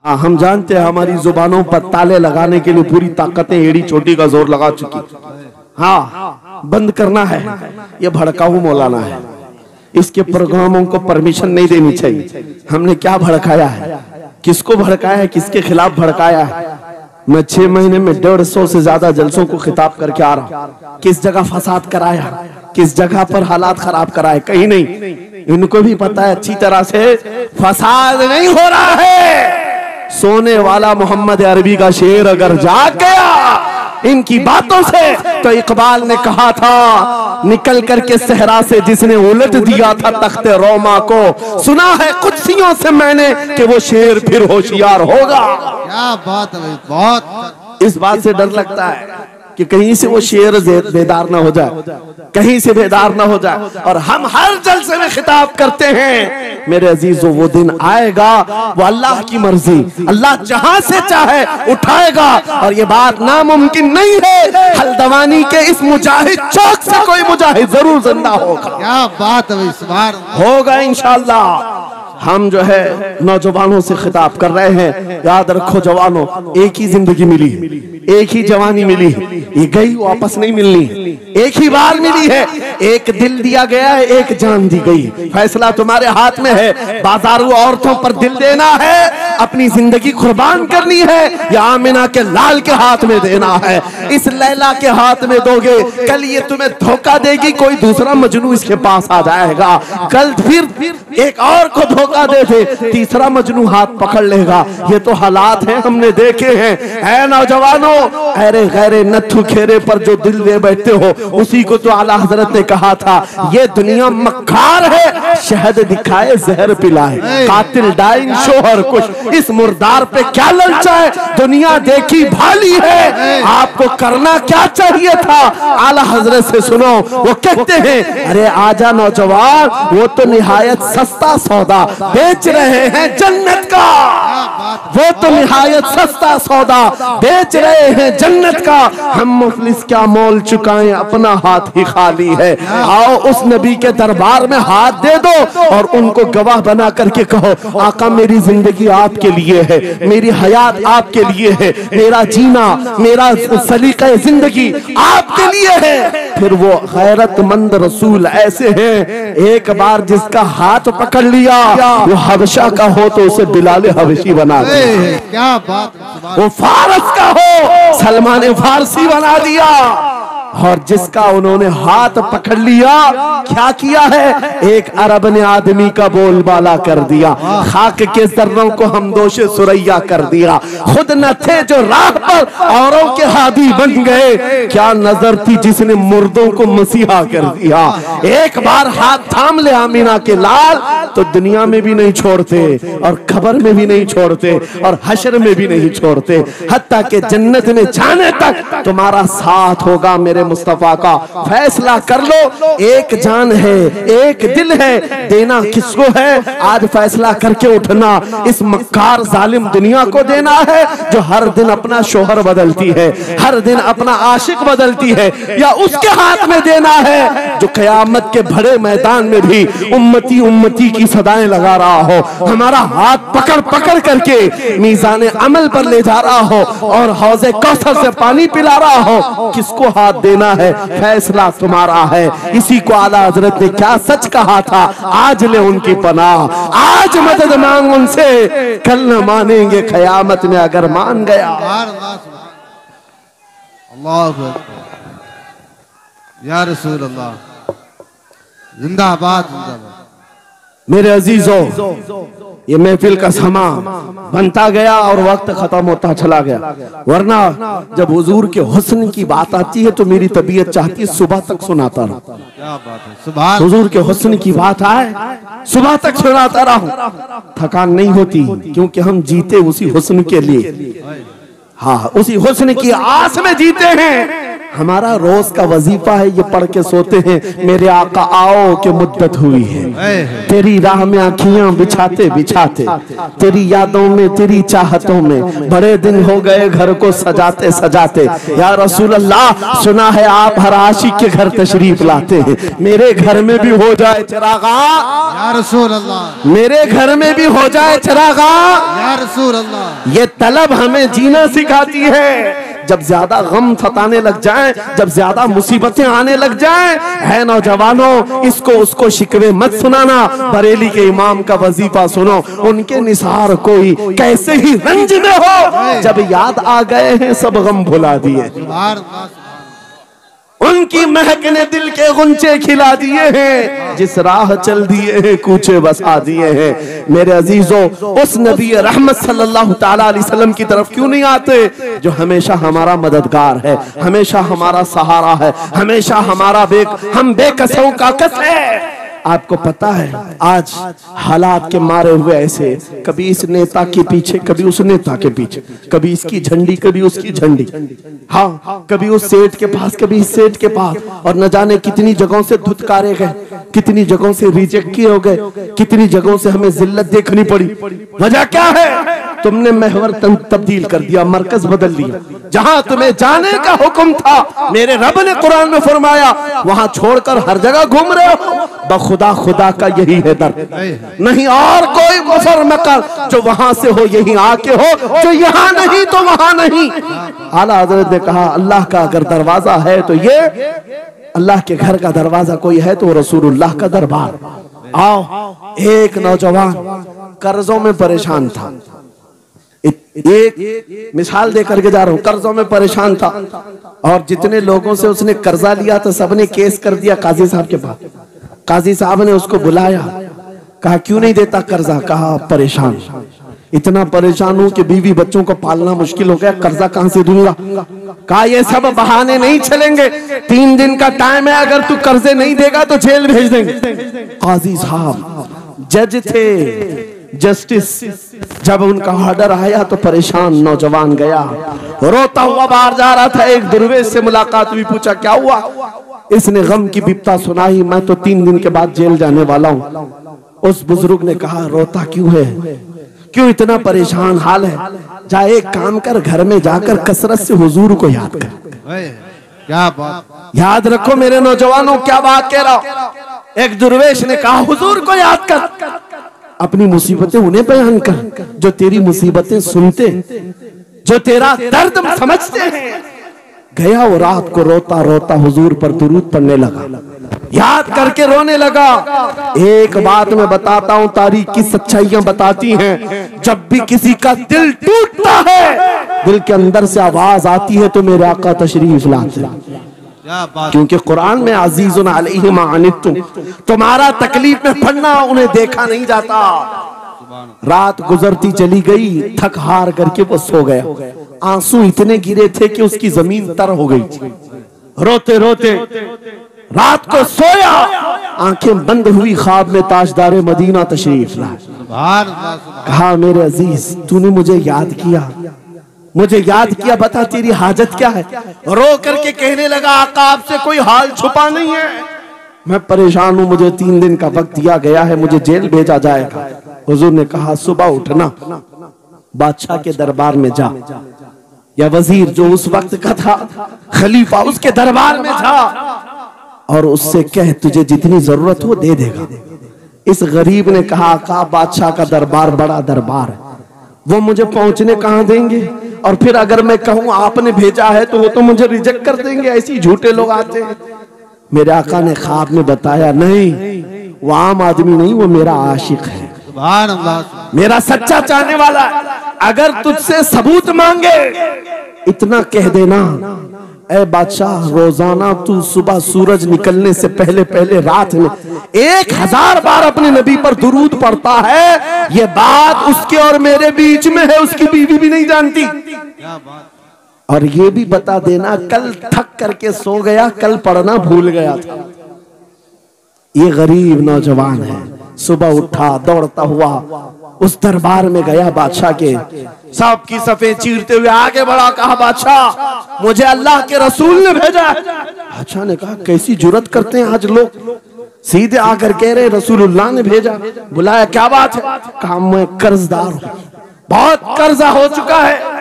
हम जानते हैं हमारी जुबानों पर ताले लगाने के लिए पूरी ताकतें एड़ी चोटी का जोर लगा चुकी। हाँ, बंद करना है। ये भड़काऊ मौलाना है, इसके प्रोग्रामों को परमिशन नहीं देनी चाहिए। हमने क्या भड़काया है, किसको भड़काया है, किसके खिलाफ भड़काया है? मैं 6 महीने में 150 से ज्यादा जलसों को खिताब करके आ रहा हूँ। किस जगह फसाद कराया, किस जगह पर हालात खराब कराए, कहीं नहीं। इनको भी पता है अच्छी तरह से फसाद नहीं हो रहा है। सोने वाला मोहम्मद अरबी का शेर अगर जाग गया इनकी बातों से, तो इकबाल ने कहा था निकल करके सहरा से जिसने उलट दिया था तख्ते रोमा को, सुना है कुदसियों से मैंने कि वो शेर फिर होशियार होगा। क्या बात है, बहुत इस बात से डर लगता है कि कहीं से वो शेर बेदार ना हो जाए, कहीं से बेदार ना हो जाए। और हम हर जलसे में खिताब करते हैं मेरे अजीजों, वो दिन आएगा, वो अल्लाह की मर्जी, अल्लाह जहां से चाहे उठाएगा। और ये बात नामुमकिन नहीं है, हल्द्वानी के इस मुजाहिद चौक से कोई मुजाहिद जरूर जिंदा होगा। क्या बात है, इस बार होगा इंशाअल्लाह। हम जो है नौजवानों से खिताब कर रहे हैं, याद रखो जवानों, एक ही जिंदगी मिली, एक ही जवानी मिली, ये गई वापस नहीं मिलनी, एक ही बार मिली है। एक दिल दिया गया है, एक जान दी गई। फैसला तुम्हारे हाथ में है। बाजारू औरतों पर दिल देना है, अपनी जिंदगी कुर्बान करनी है, या आमिना के लाल के हाथ में देना है। इस लैला के हाथ में दोगे, कल ये तुम्हें धोखा देगी, कोई दूसरा मजनू इसके पास आ जाएगा। कल फिर एक और को धोखा दे दे, तीसरा मजनू हाथ पकड़ लेगा। ये तो हालात हैं, हमने देखे हैं। ऐ नौजवानों, अरे गैरे नथु खेरे पर जो दिल दे बैठते हो, उसी को तो आला हजरत ने कहा था, ये दुनिया मक्कार है, शहद दिखाए जहर पिलाए, कातिल डाइन शोहर कुछ, इस मुर्दार पे क्या ललचाए, दुनिया देखी भाली है, आपको करना क्या चाहिए था? आला हजरत से सुनो, वो कहते हैं, अरे आजा नौजवान, वो तो निहायत सस्ता सौदा बेच रहे हैं जन्नत का, वो तो निहायत सस्ता सौदा बेच रहे हैं जन्नत का। हम मुफलिस क्या मोल चुकाएं, अपना हाथ ही खाली है। आओ उस नबी के दरबार में हाथ दे दो और उनको गवाह बना करके कहो, आका मेरी जिंदगी आपके लिए है, मेरी हयात आपके लिए है, मेरा जीना, मेरा सलीका जिंदगी आपके लिए है। फिर वो गैरतमंद रसूल ऐसे हैं, एक बार जिसका हाथ पकड़ लिया, वो हबशा का हो तो उसे बिलाल हबशी बना दिया। क्या बात, वो फारस का हो, सलमान फारसी बना दिया। और जिसका उन्होंने हाथ पकड़ लिया, क्या किया है? एक अरब ने आदमी का बोलबाला कर दिया, खाक के जर्रों को हमदोशे सुरैया कर दिया। खुद न थे जो राह पर औरों के हादी बन गए, क्या नजर थी जिसने मुर्दों को मसीहा कर दिया। एक बार हाथ थाम ले आमीना के लाल, तो दुनिया में भी नहीं छोड़ते, और खबर में भी नहीं छोड़ते, और हशर में भी नहीं छोड़ते, हत्ता के जन्नत में जाने तक तुम्हारा साथ होगा। मेरे मुस्तफा का फैसला कर लो, एक जान है, एक दिल है, देना किसको है? आज फैसला करके उठना, इस मक्कार जालिम दुनिया को देना है, जो हर दिन अपना शोहर बदलती है, हर दिन अपना आशिक बदलती है, या उसके हाथ में देना है जो कयामत के बड़े मैदान में भी उम्मती उम्मती की सदाएं लगा रहा हो, हमारा हाथ पकड़ पकड़ करके मीज़ान अमल पर ले जा रहा हो, और हौज़े कौसर से पानी पिला रहा हो। किसको हाथ देना है? फैसला तुम्हारा है। इसी को आला हजरत ने क्या सच कहा था, आज ले उनकी पनाह, आज मदद मांग उनसे, कल न मानेंगे कयामत में अगर मान गया। अल्लाह या रसूल अल्लाह, जिंदाबाद जिंदाबाद। मेरे अजीजों, ये महफिल का समा बनता गया और वक्त खत्म होता चला गया, वरना जब हुजूर के हुस्न की बात आती है तो मेरी तबीयत चाहती है सुबह तक सुनाता रहूं। क्या बात है, सुभान। हुजूर के हुस्न की बात आए, सुबह तक सुनाता रहूं, थकान नहीं होती, क्योंकि हम जीते उसी हुस्न के लिए। हाँ, उसी हुस्न की आस में जीते हैं। हमारा रोज का वजीफा है, ये पढ़ के सोते हैं, मेरे आका आओ के मुद्दत हुई है। तेरी राह में आँखियां बिछाते बिछाते, तेरी यादों में, तेरी चाहतों में, बड़े दिन हो गए घर को सजाते सजाते। या रसूल अल्लाह, सुना है आप हर आशिक के घर तशरीफ लाते हैं, मेरे घर में भी हो जाए चिरागा। या रसूल अल्लाह, मेरे घर में भी हो जाए चिरागा। या रसूल अल्लाह, ये तलब हमें जीना सिखाती है। जब ज्यादा गम सताने लग जाए, जब ज्यादा मुसीबतें आने लग जाए, है नौजवानों, इसको उसको शिकवे मत सुनाना, बरेली के इमाम का वजीफा सुनो। उनके निसार कोई कैसे ही रंज में हो, जब याद आ गए हैं सब गम भुला दिए। उनकी महक ने दिल के गुंचे खिला दिए हैं, जिस राह चल दिए हैं कूचे बसा दिए हैं। मेरे अजीजों, उस नबी रहमत सल्लल्लाहु ताला अलैहि वसल्लम की तरफ क्यों नहीं आते, जो हमेशा हमारा मददगार है, हमेशा हमारा सहारा है, हमेशा हमारा हम बेकसों का कस है। आपको पता है आज हालात के मारे हुए ऐसे, कभी इस नेता के पीछे, कभी उस नेता के पीछे, कभी इसकी झंडी, कभी उसकी झंडी, हाँ, कभी उस सेठ के पास, कभी इस सेठ के पास, और न जाने कितनी जगहों से धुतकारे गए, कितनी जगहों से रिजेक्ट किए हो गए, कितनी जगहों से हमें जिल्लत देखनी पड़ी। वजह क्या है? तुमने महवर तब्दील कर दिया, मरकज बदल दिया। जहां तुम्हें जाने का हुक्म था, मेरे रब ने कुरान में फरमाया, वहां छोड़कर हर जगह घूम रहे हो। बखुदा खुदा का यही है दर, नहीं और कोई मुफर मकर, जो वहां से हो यही आके हो, जो यहाँ नहीं तो वहां नहीं। आला हजरत ने कहा, अल्लाह का अगर दरवाजा है तो ये अल्लाह के घर का दरवाजा कोई है तो रसूलुल्लाह का दरबार। आओ, एक नौजवान कर्जों में परेशान था, एक मिसाल दे करके जा रहा हूं, कर्जों में परेशान था, और जितने लोगों से उसने कर्जा लिया था सबने केस कर दिया काजी साहब के पास। काजी साहब ने उसको बुलाया, कहा क्यों नहीं देता कर्जा? कहा परेशान, इतना परेशान हूं कि बीवी बच्चों को पालना मुश्किल हो गया, कर्जा कहां से दूंगा? कहा ये सब बहाने नहीं चलेंगे, 3 दिन का टाइम है, अगर तू कर्जे नहीं देगा तो जेल भेज देंगे। काजी साहब जज थे, जस्टिस, जब उनका ऑर्डर आया तो परेशान नौजवान गया, रोता हुआ बाहर जा रहा था। एक दुर्वेश से मुलाकात हुई, पूछा क्या हुआ? इसने गम की बिपता सुनाई, मैं तो 3 दिन के बाद जेल जाने वाला हूं। उस बुजुर्ग ने कहा, रोता क्यों है, क्यों इतना परेशान हाल है? जा एक काम कर, घर में जाकर कसरत से हुजूर को याद कर। क्या बात, याद रखो मेरे नौजवानों, क्या बात कह रहा हूं। एक दुर्वेश ने कहा, हुजूर को याद कर, अपनी मुसीबतें उन्हें बयान कर जो तेरी मुसीबतें सुनते, जो तेरा दर्द समझते हैं। गया वो रात को रोता रोता हुजूर पर दुरूद पढ़ने लगा, याद करके रोने लगा। एक बात मैं बताता हूं, तारीख की सच्चाइयां बताती हैं, जब भी किसी का दिल टूटता है, दिल के अंदर से आवाज आती है तो मेरे आका तशरीफ लाते हैं। क्योंकि कुरान में अजीजुन अलैहि मा अनित्तुम, तुम्हारा तकलीफ में पड़ना उन्हें देखा नहीं जाता। रात गुजरती चली गई, थक हार करके वो सो गया। आंसू इतने गिरे थे कि उसकी जमीन तर हो गई। रोते रोते रात को सोया, आंखें बंद हुई, ख्वाब में ताजदारे मदीना तशरीफ लाए। कहा मेरे अजीज, तूने मुझे याद किया, मुझे याद किया, बता तेरी हाजत क्या है? रो करके कहने लगा, आका आपसे कोई हाल छुपा नहीं है, मैं परेशान हूं, मुझे 3 दिन का वक्त दिया गया है, मुझे जेल भेजा जाएगा। हुजूर ने कहा, सुबह उठना, बादशाह के दरबार में जा, या वजीर जो उस वक्त का था, खलीफा, उसके दरबार में जा और उससे कह तुझे जितनी जरूरत हो दे देगा। इस गरीब ने कहा, आका बादशाह का दरबार बड़ा दरबार है, वो मुझे पहुंचने कहां देंगे, और फिर अगर मैं कहूं आपने भेजा है तो वो तो मुझे रिजेक्ट कर देंगे, ऐसे झूठे लोग आते हैं। मेरे आका ने ख्वाब में बताया, नहीं वो आम आदमी नहीं, वो मेरा आशिक है, मेरा सच्चा चाहने वाला है। अगर तुझसे सबूत मांगे, इतना कह देना, ऐ बादशाह, रोजाना तू सुबह सूरज निकलने से पहले पहले रात में 1000 बार अपने नबी पर दुरूद पढ़ता है। ये बात उसके और मेरे बीच में है, उसकी बीवी भी नहीं जानती। और ये भी बता देना, कल थक करके सो गया, कल पढ़ना भूल गया था। ये गरीब नौजवान है, सुबह उठा, दौड़ता हुआ उस दरबार में गया बादशाह के, सबकी सफे चीरते हुए आगे बढ़ा, कहा बादशाह मुझे अल्लाह के रसूल ने भेजा। बादशाह ने कहा कैसी जुर्रत करते हैं आज लोग, सीधे आकर कह रहे रसूलुल्लाह ने भेजा। बुलाया, क्या बात है? कहा मैं कर्जदार हूं, बहुत कर्जा हो चुका है,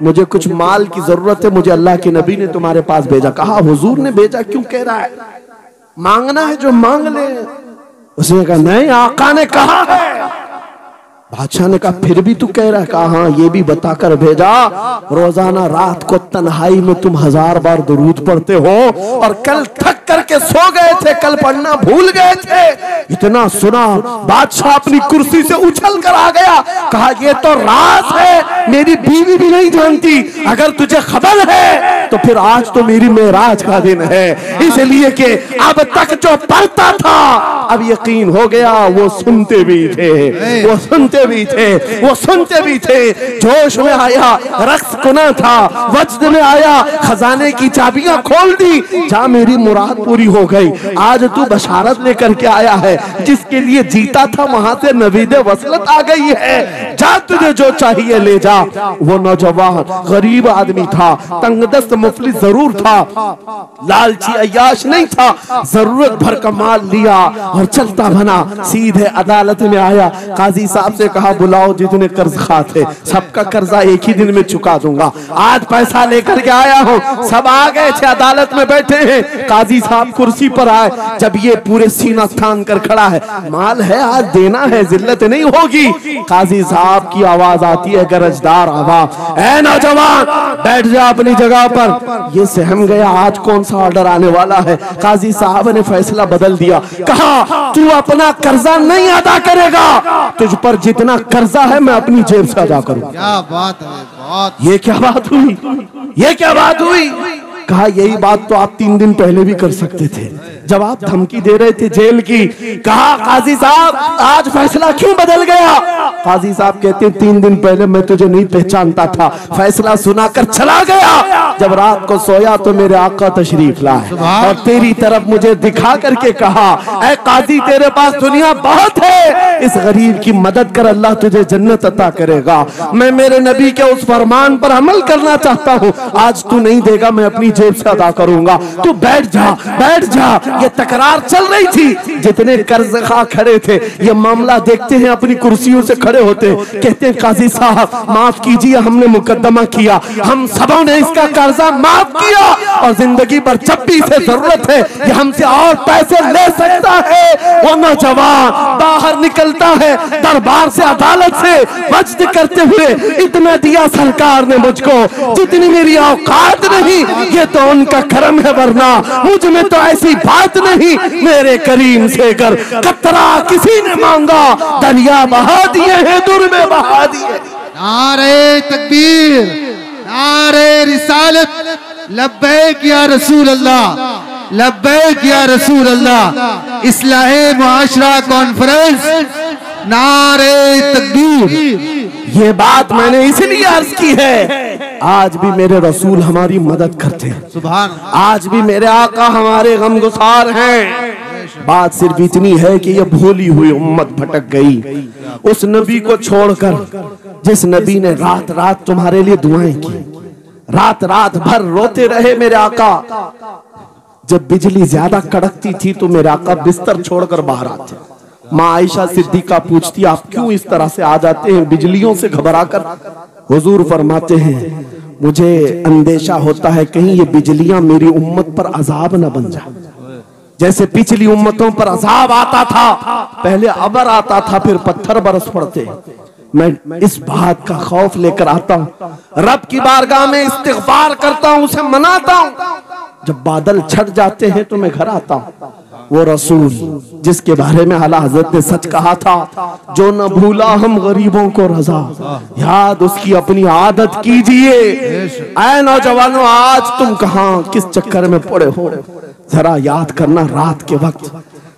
मुझे कुछ माल की जरूरत है, मुझे अल्लाह के नबी ने तुम्हारे पास भेजा। कहा हुजूर ने भेजा, क्यों कह रहा है? मांगना है जो मांग ले। उसने कहा नहीं, आका ने कहा है। बादशाह ने कहा फिर भी तू कह रहा है? कहा हाँ, ये भी बताकर भेजा रोजाना रात को तन्हाई में तुम 1000 बार दुरूद पढ़ते हो, और कल थक करके सो गए थे, कल पढ़ना भूल गए थे। इतना सुना बादशाह अपनी कुर्सी से उछल कर आ गया। कहा ये तो राज है, मेरी बीवी भी नहीं जानती, अगर तुझे खबर है तो फिर आज तो मेरी मेराज का दिन है, इसलिए कि अब तक जो पढ़ता था अब यकीन हो गया। वो सुनते भी थे, वो सुनते भी थे, वो सुनते भी थे। जोश में आया, रक्स कुना था, वज्द में आया, खजाने की चाबियां खोल दी, जा मेरी मुराद पूरी हो गई। आज तू बशारत लेकर के आया है, जिसके लिए जीता था वहां से नवीद वसलत आ गई है, जा तुझे जो चाहिए ले जा। वो नौजवान गरीब आदमी था, तंगदस्त मुफलिस जरूर था, लालची अय्याश नहीं था, जरूरत भर का माल लिया और चलता बना। सीधे अदालत में आया, काजी साहब से कहा बुलाओ जितने कर्ज खा थे, सबका कर्जा एक ही दिन में चुका दूंगा। आज पैसा लेकर के आया हूँ। सब आ गए थे, अदालत में बैठे हैं। काजी साहब कुर्सी पर आए, जब ये पूरे सीना थान कर खड़ा है, माल है आज देना है, जिल्लत नहीं होगी। काजी साहब की आवाज आती है, गरजदार आवाज, ऐ नौजवान बैठ जा अपनी जगह पर। ये सहम गया, आज कौन सा ऑर्डर आने वाला है। काजी साहब ने फैसला बदल दिया, कहा तू अपना कर्जा नहीं अदा करेगा, तुझ पर जितना कर्जा है मैं अपनी जेब से अदा करूं। क्या बात है, बहुत। ये क्या बात हुई, ये क्या बात हुई? कहा यही बात तो आप 3 दिन पहले भी कर सकते थे, जब आप धमकी दे रहे थे जेल की। कहा काजी साहब आज फैसला क्यों बदल गया? काजी साहब कहते 3 दिन पहले मैं तुझे नहीं पहचानता था, फैसला सुनाकर चला गया। जब रात को सोया तो मेरे आका तशरीफ लाए और तेरी तरफ मुझे दिखा करके कहा, ऐ काजी तेरे पास दुनिया बहुत है, इस गरीब की मदद कर, अल्लाह तुझे जन्नत अता करेगा। मैं मेरे नबी के उस फरमान पर अमल करना चाहता हूँ, आज तू नहीं देगा मैं अपनी जेब से अदा करूंगा, तू बैठ जा, बैठ जा। ये तकरार चल रही थी, जितने कर्ज खा खड़े थे ये मामला देखते हैं, अपनी कुर्सियों से खड़े होते, कहते हैं काजी साहब माफ कीजिए, हमने मुकदमा किया, हम सबों ने इसका कर्जा माफ किया, और जिंदगी भर जब भी इसे जरूरत है ये हमसे और पैसे ले सकता है। वो नौजवान बाहर निकलता है दरबार से, अदालत से, वज्द करते हुए, इतना दिया सरकार ने मुझको जितनी मेरी औकात नहीं, ये तो उनका करम है, वरना मुझ में तो ऐसी बात नहीं। मेरे करीम से कर कतरा किसी ने मांगा, दरिया बहा दिए हैं, दुर में बहा दिए। नारे तकबीर, नारे रिसालत, लब्बैक या रसूल अल्लाह, लब्बैक या रसूल अल्लाह। इस्लाहे मुआशरा कॉन्फ्रेंस, नारे तकबीर। ये बात मैंने इसलिए अर्ज की है, आज भी मेरे रसूल हमारी मदद करते हैं, सुभान, आज भी मेरे आका हमारे गमगुसार हैं। बात सिर्फ इतनी है कि ये भूली हुई उम्मत भटक गई उस नबी को छोड़कर, जिस नबी ने रात रात तुम्हारे लिए दुआएं की, रात रात भर रोते रहे मेरे आका। जब बिजली ज्यादा कड़कती थी तो मेरे आका बिस्तर छोड़कर बाहर आते। माँ आयशा सिद्दीका पूछती आप क्यों इस तरह से आ जाते हैं बिजलियों से घबराकर? हुजूर फरमाते हैं मुझे अंदेशा होता है कहीं ये बिजलियां मेरी उम्मत पर अजाब न बन जाए, जैसे पिछली उम्मतों पर अजाब आता था, पहले अबर आता था फिर पत्थर बरस पड़ते। मैं इस बात का खौफ लेकर आता हूँ, रब की बारगाह में इस्तिग़फार करता हूँ, उसे मनाता हूँ। जब बादल छट जाते हैं तो मैं घर आता हूँ। वो रसूल जिसके बारे में आला हज़रत ने सच कहा था, जो न भूला हम गरीबों को रजा, याद उसकी अपनी आदत कीजिए। ऐ नौजवानों आज तुम कहाँ किस चक्कर में पड़े हो, जरा याद करना। रात के वक्त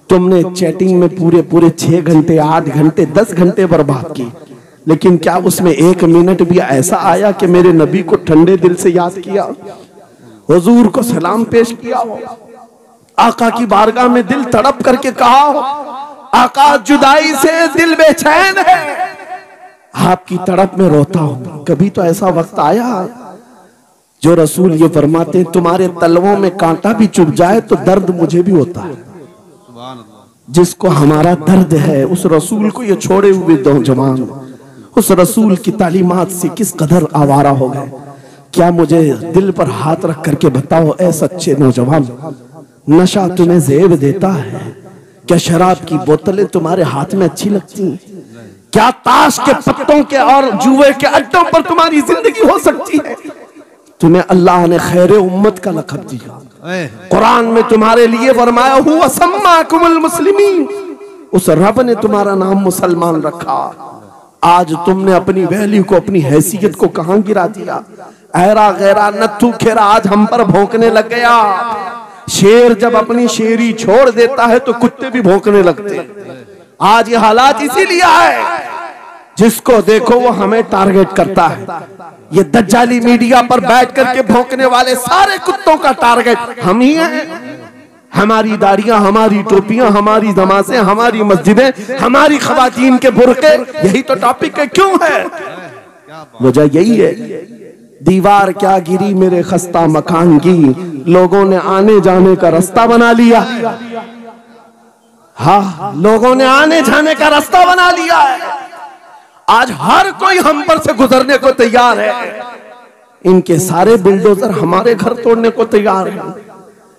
तुमने चैटिंग में पूरे पूरे 6 घंटे 8 घंटे 10 घंटे बर्बाद की, लेकिन क्या उसमें 1 मिनट भी ऐसा आया कि मेरे नबी को ठंडे दिल से याद किया, हुजूर को सलाम पेश किया हो, आका की बारगाह में दिल तड़प करके कहा हो, आका जुदाई से दिल बेचैन है, आपकी तड़प में रोता हूं। कभी तो ऐसा वक्त आया जो रसूल ये फरमाते हैं, तुम्हारे तलवों में कांटा भी चुभ जाए तो दर्द मुझे भी होता है। जिसको हमारा दर्द है उस रसूल को ये छोड़े हुए नौजवान उस रसूल की तालीमात से किस कदर आवारा हो गए। क्या मुझे दिल पर हाथ रख करके बताओ ऐ सच्चे नौजवान, नशा तुम्हें जेब देता है? क्या शराब की बोतलें तुम्हारे हाथ में अच्छी लगती हैं? क्या ताश के पत्तों के और जुए के अड्डों पर तुम्हारी जिंदगी हो सकती है? तुम्हें अल्लाह ने खैर उम्मत का लक़ब दिया। कुरान में तुम्हारे लिए फरमाया हुआ सम्माकुमुल मुस्लिमीन, उस रब ने तुम्हारा नाम मुसलमान रखा। आज तुमने अपनी वैल्यू को, अपनी हैसियत को कहां गिरा दिया? ऐरा गैरा नत्थू खेरा आज हम पर भौंकने लग गया। शेर जब अपनी शेरी छोड़ देता है तो कुत्ते भी भौंकने लगते हैं। आज ये हालात इसीलिए है, जिसको देखो वो हमें टारगेट करता है। ये दज्जाली मीडिया पर बैठ करके भौंकने वाले सारे कुत्तों का टारगेट हम ही हैं। हमारी दाढ़ियां, हमारी टोपियां, हमारी नमाज़ें, हमारी मस्जिदें, हमारी खवातीन के बुर्के, यही तो टॉपिक है। क्यों है? वजह यही है, दीवार क्या गिरी मेरे खस्ता मकान की, लोगों ने आने जाने का रास्ता बना लिया। हाँ, लोगों ने आने जाने का रास्ता बना लिया है। आज हर कोई हम पर से गुजरने को तैयार है। इनके सारे बुलडोजर हमारे घर तोड़ने को तैयार है।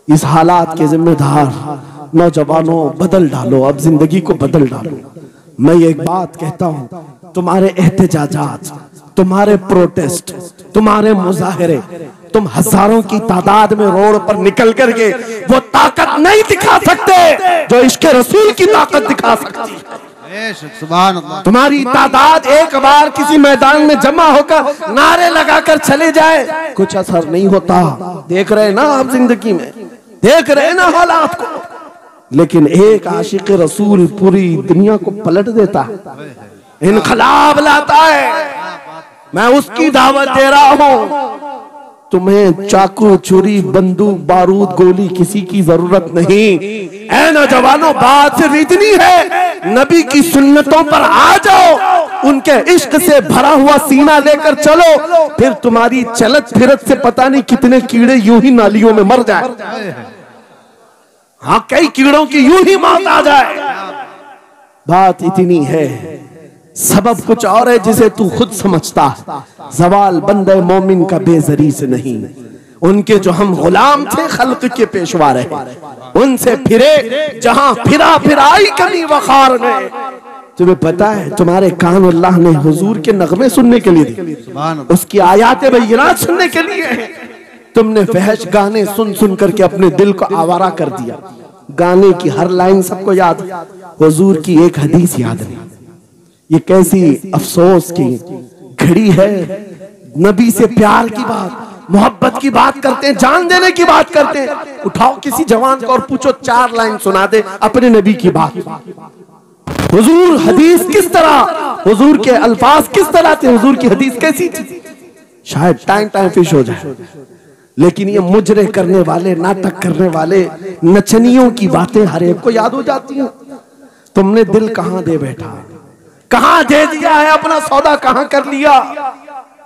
इस हालात के जिम्मेदार नौजवानों बदल डालो, अब जिंदगी को बदल डालो। मैं एक बात कहता हूं, तुम्हारे एहतजाजात, तुम्हारे प्रोटेस्ट, तुम्हारे मुजाहरे, तुम हजारों की तादाद में रोड पर निकल करके वो ताकत नहीं दिखा सकते जो इश्क रसूल की ताकत दिखा सकती है। तुम्हारी तादाद एक बार किसी मैदान में जमा होकर नारे लगाकर चले जाए, कुछ असर नहीं होता। देख रहे ना आप जिंदगी में, देख रहे ना हालात को। लेकिन एक आशिक रसूल पूरी दुनिया को पलट देता है, इनकलाब लाता है। मैं उसकी दावत दे रहा हूं। तुम्हें चाकू, छुरी, बंदूक, बारूद, गोली किसी की जरूरत नहीं। ऐ नौजवानों, बात सिर्फ इतनी है, नबी की सुन्नतों पर आ जाओ, उनके इश्क से भरा हुआ सीना लेकर चलो, फिर तुम्हारी चलत फिरत से पता नहीं कितने कीड़े यूं ही नालियों में मर जाए। हाँ, कई कीड़ों की यूं ही मौत आ जाए। बात इतनी है, सबब कुछ और है जिसे तू खुद समझता है। सवाल बंदे मोमिन का बेजरी से नहीं, उनके जो हम गुलाम थे खल्क के पेशवा रहे, उनसे फिरे जहां फिरा फिराई कमी वखार में। तुम्हें पता है तुम्हारे कान अल्लाह ने हुजूर के नगमे सुनने के लिए दिए, उसकी आयात बय्यिनात सुनने के लिए। तुमने फहश गाने सुन सुन करके अपने दिल को आवारा कर दिया। गाने की हर लाइन सबको याद, हुजूर की एक हदीस याद नहीं। ये कैसी अफसोस की घड़ी है। नबी से प्यार की बात, मोहब्बत की बात करते हैं, जान देने की बात करते हैं। उठाओ किसी जवान को और पूछो 4 लाइन सुना दे अपने नबी की बात। हुजूर हदीस किस तरह, हुजूर के अल्फाज किस तरह थे, हुजूर की हदीस कैसी थी? शायद टाइम फिश हो जाए। लेकिन ये मुजरे करने वाले, नाटक करने वाले नचनियों की बातें हर एक को याद हो जाती हैं। तुमने दिल कहां दे बैठा, कहां दे दिया है, अपना सौदा कहां कर लिया?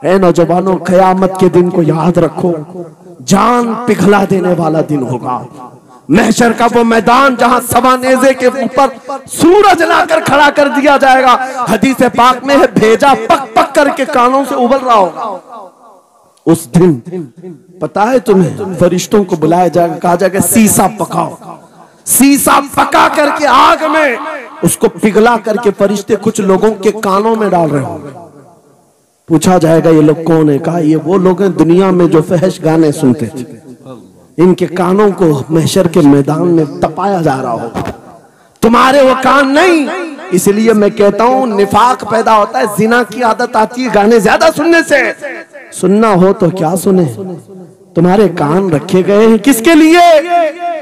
ऐ नौजवानों, कयामत के दिन को याद रखो, जान पिघला देने वाला दिन होगा। महशर का वो मैदान जहां सवा नेज़े के ऊपर सूरज लाकर खड़ा कर दिया जाएगा। हदीस पाक में है, भेजा पक पक करके कानों से उबल रहा होगा। उस दिन पता है तुम्हें, फरिश्तों को बुलाया जाएगा, कहा जाएगा सीसा पकाओ। सीसा पका करके आग में उसको पिघला करके फरिश्ते कुछ लोगों के कानों में डाल रहे होंगे। पूछा जाएगा ये लोग कौन है? कहा ये वो लोग हैं दुनिया में जो फहश गाने सुनते थे, इनके कानों को महशर के मैदान में तपाया जा रहा होगा। तुम्हारे वो कान नहीं। इसलिए मैं कहता हूं निफाक पैदा होता है, जिना की आदत आती है गाने ज्यादा सुनने से। सुनना हो तो क्या सुने, तुम्हारे कान रखे गए हैं किसके लिए?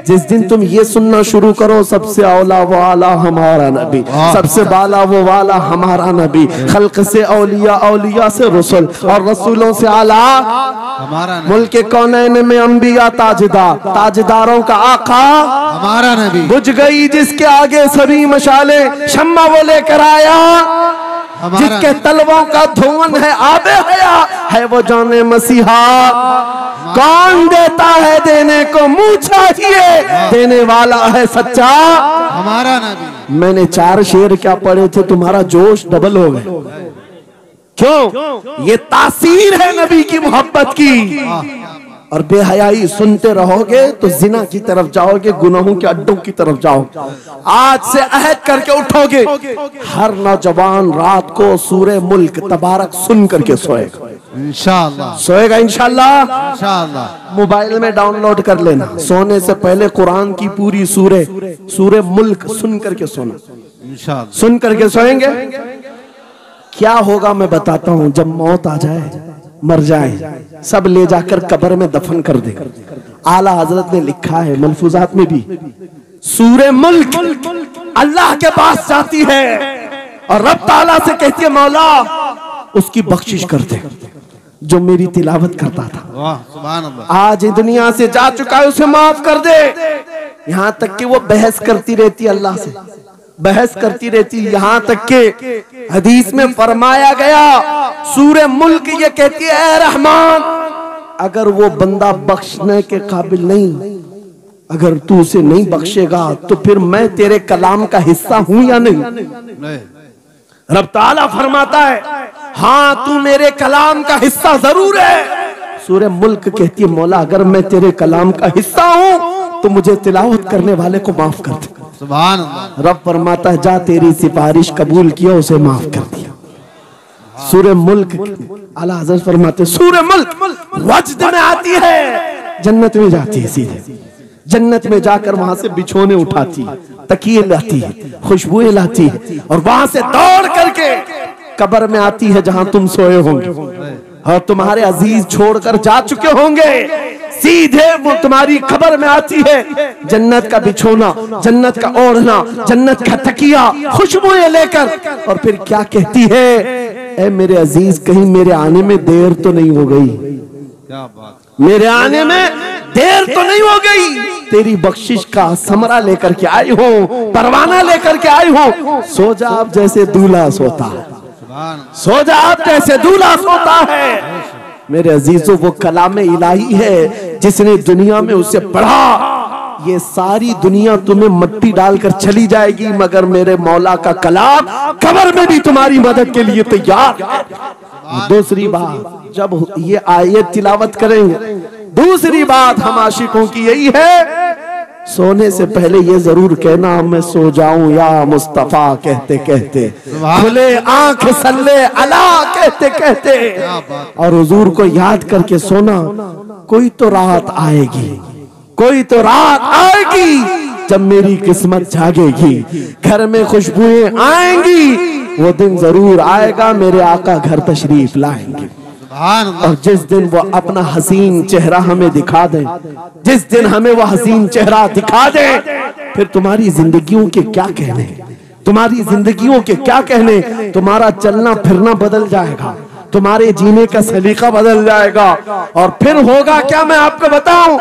जिस दिन तुम ये सुनना शुरू करो, सबसे औला वो आला हमारा नबी, सबसे बाला वो वाला हमारा नबी, खल्क से औलिया, औलिया से रसूल और रसूलों से आला हमारा नबी, मुल्क कौनैन में अंबिया ताजदार, ताजदारों का आका हमारा नबी। बुझ गई जिसके आगे सभी मशाले, शम्मा वो लेकर आया जिसके तलवों का धुआं है आबे हया है वो जाने मसीहा। कौन देता है देने को मुंह चाहिए, देने वाला है सच्चा हमारा नबी। मैंने 4 शेर क्या पढ़े थे, तुम्हारा जोश डबल हो गए। क्यों? ये तासीर है नबी की मोहब्बत की। और बेहयाई सुनते रहोगे तो जिना की तरफ जाओगे, गुनाहों के अड्डों की तरफ जाओगे। आज से अहद करके उठोगे, हर नौजवान रात को सूरे मुल्क तबारक सुन करके सोएगा इंशाअल्लाह। सोएगा इंशाअल्लाह। इंशाअल्लाह मोबाइल में डाउनलोड कर लेना, सोने से पहले कुरान की पूरी सूरे मुल्क सुन करके सोना। इंशाअल्लाह सुन करके सोएंगे। क्या होगा मैं बताता हूँ। जब मौत आ जाए, मर जाए, सब ले जाकर कब्र में दफन कर दे। आला हजरत ने लिखा है मलफूजात में भी, सूरे मुल्क अल्लाह के पास जाती है और रब ताला से कहती है मौला उसकी बख्शिश कर दे जो मेरी तिलावत करता था। वाह सुभान अल्लाह। आज दुनिया से जा चुका है, उसे माफ कर दे। यहां तक कि वो बहस करती रहती अल्लाह से, बहस करती रहती। यहां तक के हदीस में फरमाया गया सूरे मुल्क ये कहती है ऐ रहमान, अगर वो बंदा बख्शने के काबिल नहीं, अगर तू उसे नहीं बख्शेगा तो फिर मैं तेरे कलाम का हिस्सा हूं या नहीं? रब ताला फरमाता है हाँ तू मेरे कलाम का हिस्सा जरूर है। सूरे मुल्क कहती है मौला अगर मैं तेरे कलाम का हिस्सा हूं तो मुझे तिलावत करने वाले को माफ कर दे। सुभान अल्लाह। रब फरमाता है जा तेरी सिफारिश कबूल किया, उसे माफ कर दिया। सूरे मुल्क आला हज़रत फरमाते सूरे मुल्क वजद में आती है, जन्नत में जाती है, सीधे जन्नत में जाकर वहां से बिछोने उठाती है, तकिए लाती है, खुशबुएं लाती है और वहां से दौड़ करके कब्र में आती है जहां तुम सोए होंगे और तुम्हारे अजीज छोड़कर जा चुके होंगे। सीधे वो तुम्हारी खबर में आती है, जन्नत का बिछोना, जन्नत का ओढ़ना, जन्नत का तकिया, खुशबुएं लेकर, और फिर क्या कहती है ऐ मेरे अजीज कहीं मेरे आने में देर तो नहीं हो गई? क्या बात, मेरे आने में देर तो नहीं हो गई? तेरी बख्शिश का समरा लेकर के आई हो, परवाना लेकर के आई हो। सो जा आप जैसे दूल्हा सोता है, सो जा आप जैसे दूल्हा सोता है। मेरे अजीजों वो कलाम इलाही है जिसने दुनिया में उसे पढ़ा। ये सारी दुनिया तुम्हें मट्टी डालकर चली जाएगी मगर मेरे मौला का कलाम कब्र में भी तुम्हारी मदद के लिए तैयार है। दूसरी बात जब ये आयत तिलावत करेंगे, दूसरी बात हम आशिकों की यही है सोने से पहले ये जरूर कहना मैं सो जाऊं या मुस्तफा कहते कहते, खुले आंख सल्ले अला कहते कहते, और हुजूर को याद करके सोना। कोई तो रात आएगी, कोई तो रात आएगी जब मेरी किस्मत जागेगी, घर में खुशबुएं आएंगी, वो दिन जरूर आएगा मेरे आका घर तशरीफ लाएंगे। और जिस दिन वो अपना हसीन चेहरा हमें दिखा दे, जिस दिन हमें वो हसीन चेहरा दिखा दे, फिर तुम्हारी जिंदगियों के क्या कहने, तुम्हारी जिंदगियों के क्या कहने। तुम्हारा चलना फिरना बदल जाएगा, तुम्हारे जीने का सलीका बदल जाएगा। और फिर होगा क्या मैं आपको बताऊं,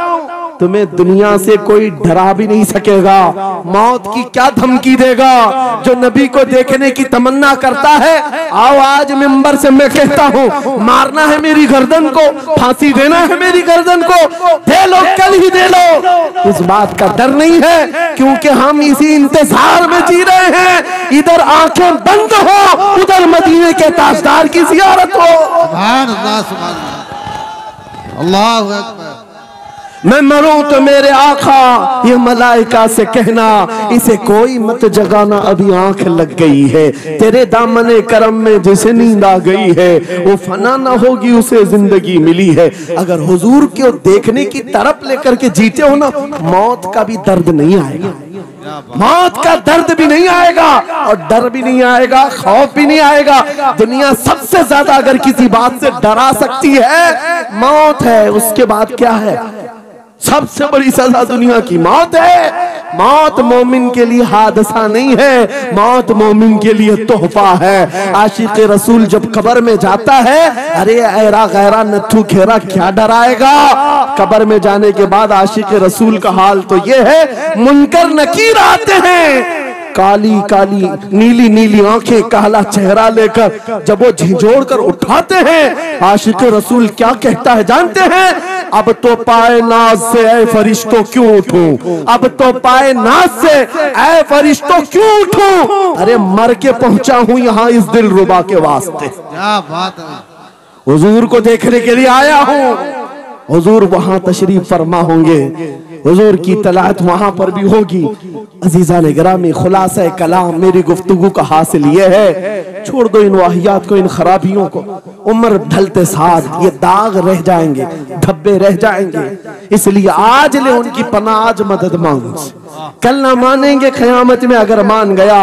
तुम्हें दुनिया से कोई डरा भी नहीं सकेगा। मौत की क्या धमकी देगा? जो नबी को देखने की तमन्ना करता है, आओ आज मिंबर से मैं कहता हूँ मारना है मेरी गर्दन को, फांसी देना है मेरी गर्दन को, दे लो कल ही दे लो। इस बात का डर नहीं है क्योंकि हम इसी इंतजार में जी रहे हैं, इधर आंखें बंद हो उधर मदीने के ताजदार की जियारत हो। सुभान अल्लाह, सुभान अल्लाह, अल्लाहु अकबर। मैं मरूं तो मेरे आका ये मलाइका से कहना, इसे कोई मत जगाना अभी आंख लग गई है। तेरे दामने करम में जिसे नींद आ गई है वो फना ना होगी उसे जिंदगी मिली है। अगर हुजूर को देखने की तरफ लेकर के जीते हो ना, मौत का भी दर्द नहीं आएगा, मौत का दर्द भी नहीं आएगा और डर भी नहीं आएगा, खौफ भी नहीं आएगा। दुनिया सबसे ज्यादा अगर किसी बात से डरा सकती है मौत है, उसके बाद क्या है? सबसे बड़ी सजा दुनिया की मौत है। मौत मोमिन के लिए हादसा नहीं है, मौत मोमिन के लिए तोहफा है। आशिक रसूल जब कब्र में जाता है, अरे ऐरा गैरा नथु खेरा क्या डराएगा? कब्र में जाने के बाद आशिक रसूल का हाल तो ये है, मुनकर नकीर आते हैं, काली काली नीली नीली आंखें, काला चेहरा लेकर जब वो झिझोड़ कर उठाते हैं, आशिक रसूल क्या कहता है जानते हैं? अब तो पाए नाज से ऐ फरिश्तों क्यों उठूं, अब तो पाए नाज से ऐ फरिश्तों क्यों उठूं। अरे मर के पहुंचा हूं यहाँ इस दिल रुबा के वास्ते। क्या बात है। हुजूर को देखने के लिए आया हूं। हुजूर वहां तशरीफ फरमा होंगे, हुजूर की तलात वहां पर भी होगी। अजीजा ने गिरामी, खुलासा कलाम मेरी गुफ्तगू का हासिल ये है, छोड़ दो इन वाहियात को, इन खराबियों को। उम्र ढलते साथ ये दाग रह जाएंगे, धब्बे रह जाएंगे, इसलिए आज ले उनकी पनाह, आज मदद मांग। कल ना मानेंगे क़यामत में, अगर मान गया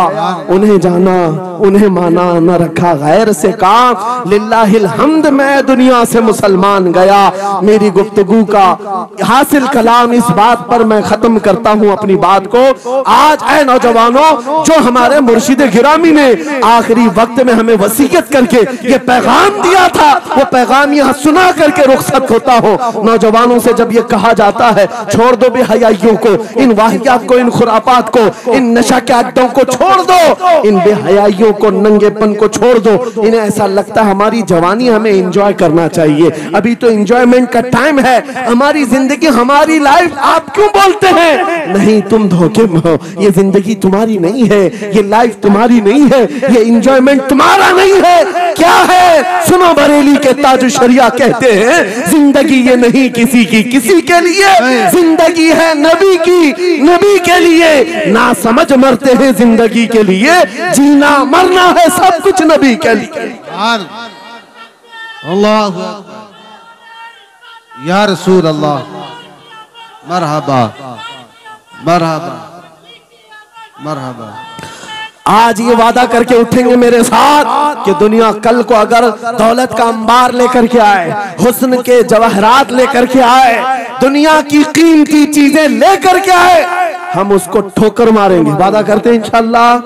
उन्हें जाना उन्हें माना, न रखा गैर से काम। लिल्लाहिल हम्द, मैं दुनिया से मुसलमान गया। मेरी गुफ्तगू का हासिल कलाम इस बात पर मैं खत्म करता हूँ अपनी बात को। आज ऐ नौजवानों, जो हमारे मुर्शिद गिरामी ने आखिरी वक्त में हमें वसीयत करके ये पैगाम दिया था, वो पैगाम यहाँ सुना करके रुखसत होता हो। नौजवानों से जब ये कहा जाता है छोड़ दो बेहयाइयों को, इन वाहियात को, इन खुरापात को, इन नशा के अड्डों को छोड़ दो, इन बेहयाइयों को, नंगेपन को छोड़ दो। इन्हें ऐसा लगता है हमारी जवानी हमें एंजॉय करना चाहिए, अभी तो एंजॉयमेंट का टाइम है, हमारी जिंदगी हमारी लाइफ आप क्यों बोलते हैं? नहीं, तुम धोखे में हो, ये जिंदगी तुम्हारी नहीं है, ये लाइफ तुम्हारी नहीं है, ये एंजॉयमेंट तुम्हारा नहीं है। क्या है? सुनो, बरेली के ताज शरिया कहते हैं जिंदगी ये नहीं किसी की किसी के लिए, जिंदगी है नबी की नबी के लिए। ना समझ मरते हैं जिंदगी के लिए, जीना मरना है सब कुछ नबी के लिए। अल्लाह या रसूल अल्लाह, मरहबा मरहबा मरहबा। आज ये वादा करके उठेंगे मेरे साथ कि दुनिया कल को अगर दौलत का अंबार लेकर के आए, हुस्न के जवाहरात लेकर के आए, दुनिया की कीमती चीजें लेकर के आए, हम उसको ठोकर मारेंगे। वादा करते हैं इंशाअल्लाह।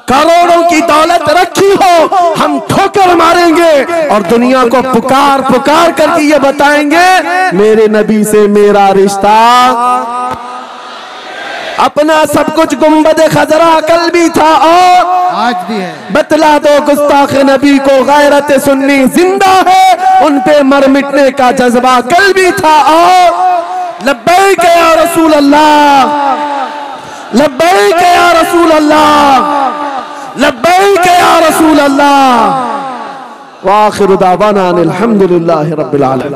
करोड़ों की दौलत रखी हो, हम ठोकर मारेंगे और दुनिया को पुकार पुकार करके ये बताएंगे मेरे नबी से मेरा रिश्ता। अपना सब कुछ गुंबद खजरा कल भी था और आज भी है। बतला दो गुस्ताख नबी को गैरत सुन्नी जिंदा है, उन पे मर मिटने का जज्बा कल भी था और लब्बैक या रसूल अल्लाह, लब्बैक या रसूल अल्लाह, लब्बैक या रसूल अल्लाह। व आखिरु दावाना अनिल हम्दुलिल्लाहि रब्बिल आलमीन।